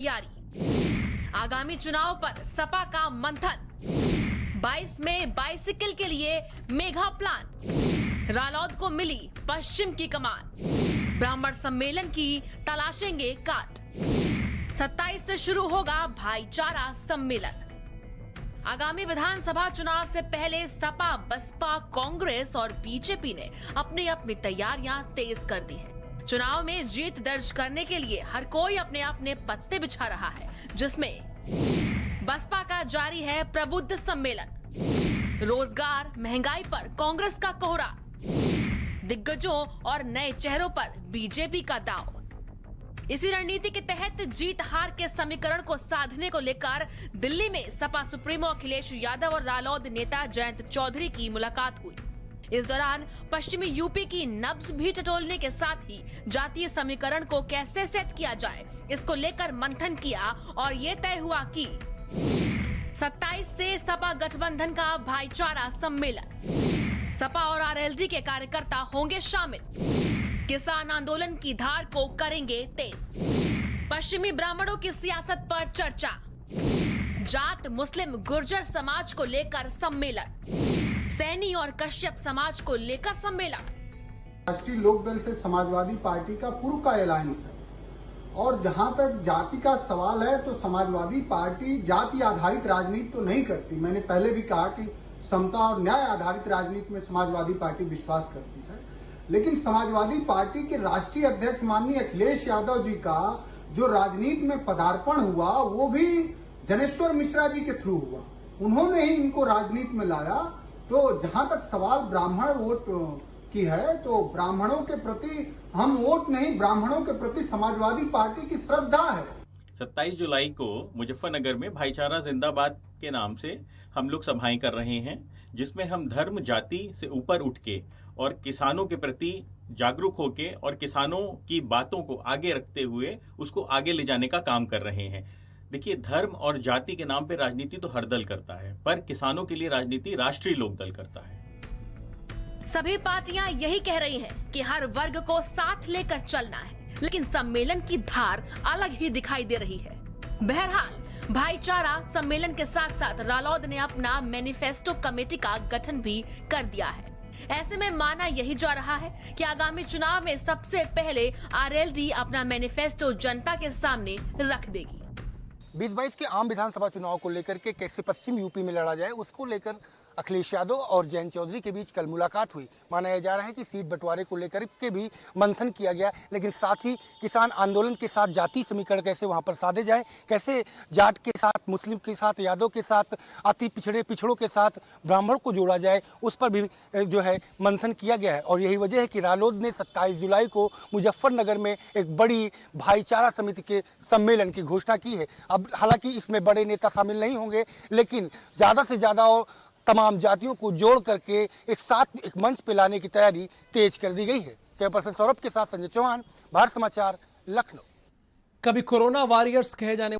तैयारी। आगामी चुनाव पर सपा का मंथन। 22 में बाइसिकल के लिए मेगा प्लान। रालौद को मिली पश्चिम की कमान। ब्राह्मण सम्मेलन की तलाशेंगे काट। 27 से शुरू होगा भाईचारा सम्मेलन। आगामी विधानसभा चुनाव से पहले सपा, बसपा, कांग्रेस और बीजेपी ने अपनी अपनी तैयारियां तेज कर दी हैं। चुनाव में जीत दर्ज करने के लिए हर कोई अपने अपने पत्ते बिछा रहा है, जिसमें बसपा का जारी है प्रबुद्ध सम्मेलन। रोजगार, महंगाई पर कांग्रेस का कोहरा। दिग्गजों और नए चेहरों पर बीजेपी का दांव। इसी रणनीति के तहत जीत हार के समीकरण को साधने को लेकर दिल्ली में सपा सुप्रीमो अखिलेश यादव और रालोद नेता जयंत चौधरी की मुलाकात हुई। इस दौरान पश्चिमी यूपी की नब्ज भी टटोलने के साथ ही जातीय समीकरण को कैसे सेट किया जाए, इसको लेकर मंथन किया और ये तय हुआ कि 27 से सपा गठबंधन का भाईचारा सम्मेलन। सपा और आरएलडी के कार्यकर्ता होंगे शामिल। किसान आंदोलन की धार को करेंगे तेज। पश्चिमी ब्राह्मणों की सियासत पर चर्चा। जाट, मुस्लिम, गुर्जर समाज को लेकर सम्मेलन। सैनी और कश्यप समाज को लेकर सम्मेलन। राष्ट्रीय लोकदल से समाजवादी पार्टी का पूर्व का अलायंस है और जहां तक जाति का सवाल है तो समाजवादी पार्टी जाति आधारित राजनीति तो नहीं करती। मैंने पहले भी कहा कि समता और न्याय आधारित राजनीति में समाजवादी पार्टी विश्वास करती है, लेकिन समाजवादी पार्टी के राष्ट्रीय अध्यक्ष माननीय अखिलेश यादव जी का जो राजनीति में पदार्पण हुआ वो भी जनेश्वर मिश्रा जी के थ्रू हुआ। उन्होंने ही इनको राजनीति में लाया। तो जहां तक सवाल ब्राह्मण वोट की है तो ब्राह्मणों के प्रति हम वोट नहीं, ब्राह्मणों के प्रति समाजवादी पार्टी की श्रद्धा है। 27 जुलाई को मुजफ्फरनगर में भाईचारा जिंदाबाद के नाम से हम लोग सभाएं कर रहे हैं, जिसमें हम धर्म जाति से ऊपर उठ के और किसानों के प्रति जागरूक होके और किसानों की बातों को आगे रखते हुए उसको आगे ले जाने का काम कर रहे हैं। देखिए, धर्म और जाति के नाम पे राजनीति तो हर दल करता है, पर किसानों के लिए राजनीति राष्ट्रीय लोकदल करता है। सभी पार्टियां यही कह रही हैं कि हर वर्ग को साथ लेकर चलना है, लेकिन सम्मेलन की धार अलग ही दिखाई दे रही है। बहरहाल भाईचारा सम्मेलन के साथ साथ रालोद ने अपना मैनिफेस्टो कमेटी का गठन भी कर दिया है। ऐसे में माना यही जा रहा है कि आगामी चुनाव में सबसे पहले आरएलडी अपना मैनिफेस्टो जनता के सामने रख देगी। 2022 के आम विधानसभा चुनाव को लेकर के कैसे पश्चिम यूपी में लड़ा जाए, उसको लेकर अखिलेश यादव और जयंत चौधरी के बीच कल मुलाकात हुई। माना जा रहा है कि सीट बंटवारे को लेकर के भी मंथन किया गया, लेकिन साथ ही किसान आंदोलन के साथ जाति समीकरण कैसे वहां पर साधे जाए, कैसे जाट के साथ, मुस्लिम के साथ, यादव के साथ, अति पिछड़ों के साथ ब्राह्मण को जोड़ा जाए, उस पर भी जो है मंथन किया गया है। और यही वजह है कि रालोद ने 27 जुलाई को मुजफ्फरनगर में एक बड़ी भाईचारा समिति के सम्मेलन की घोषणा की है। अब हालांकि इसमें बड़े नेता शामिल नहीं होंगे, लेकिन ज़्यादा से ज़्यादा तमाम जातियों को जोड़ करके एक साथ एक मंच पे लाने की तैयारी तेज कर दी गई है। कैमरा पर्सन सौरभ के साथ संजय चौहान, भारत समाचार, लखनऊ। कभी कोरोना वॉरियर्स कहे जाने